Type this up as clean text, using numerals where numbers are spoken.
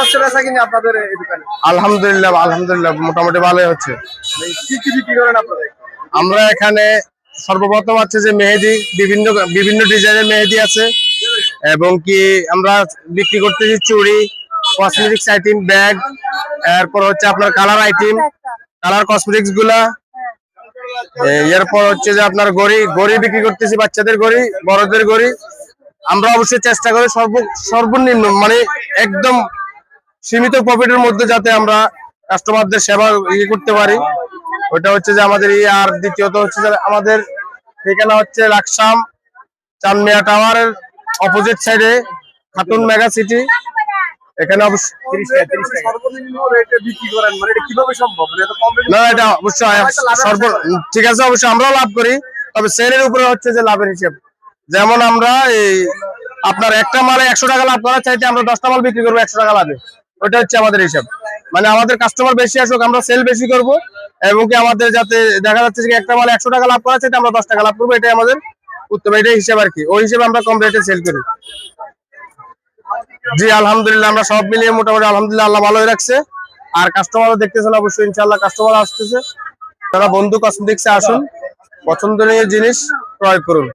হচ্ছে বেচা কিনে আপনাদের এই দোকানে? আলহামদুলিল্লাহ আলহামদুলিল্লাহ মোটামুটি ভালোই হচ্ছে। কি কি বিক্রি করেন আপনারা? আমরা এখানে সর্বপ্রথম আছে যে মেহেদি, বিভিন্ন বিভিন্ন ডিজাইনের মেহেদি আছে, এবং কি আমরা বিক্রি করতেছি চুড়ি, কসমেটিক্স আইটেম, ব্যাগ, এরপর হচ্ছে আপনার কালার আইটেম, কালার কসমেটিক্স গুলা, এরপর হচ্ছে যে আপনার ঘড়ি বিক্রি করতেছি, বাচ্চাদের ঘড়ি, বড়দের ঘড়ি। আমরা অবশ্যই চেষ্টা করি সর্বনিম্ন মানে একদম সীমিত প্রফিটের মধ্যে যাতে আমরা কাস্টমারদের সেবা করতে পারি, ওটা হচ্ছে যে আমাদের আর দ্বিতীয়ত হচ্ছে যে আমাদের ঠিকানা হচ্ছে লাকসাম চানমিয়া টাওয়ারের অপোজিট সাইডে খাতুন মেগা সিটি। এখানে অবশ্যই সর্বনিম্ন রেটে বিক্রি করেন, মানে এটা কিভাবে সম্ভব? মানে এত কম রেটে? না, এটা অবশ্যই ঠিক আছে, অবশ্যই আমরাও লাভ করি, তবে সেলের উপরে হচ্ছে যে লাভের হিসেব। যেমন আমরা এই আপনার একটা মালে 100 টাকা লাভ করার চাইতে আমরা 10টা মাল বিক্রি করবো 100 টাকা লাভে, ওটা হচ্ছে আমাদের হিসাব। মানে আমাদের কাস্টমার বেশি আসুক, আমরা সেল বেশি করব, এবং কি আমাদের যাতে দেখা যাচ্ছে যে একটা মালে 100 টাকা লাভ করার চাইতে আমরা 10 টাকা লাভ করবো, এটাই আমাদের উত্তম, এটাই হিসাব আর কি। ওই হিসেবে আমরা কম রেটে সেল করি। জি আলহামদুলিল্লাহ, আমরা সব মিলিয়ে মোটামুটি আলহামদুলিল্লাহ আল্লাহ ভালোই রাখছে। আর কাস্টমারও দেখতেছেন অবশ্যই, ইনশাআল্লাহ কাস্টমার আসতেছে। তারা বন্ধু কসমেটিক্সে আসুন, পছন্দনীয় জিনিস ক্রয় করুন।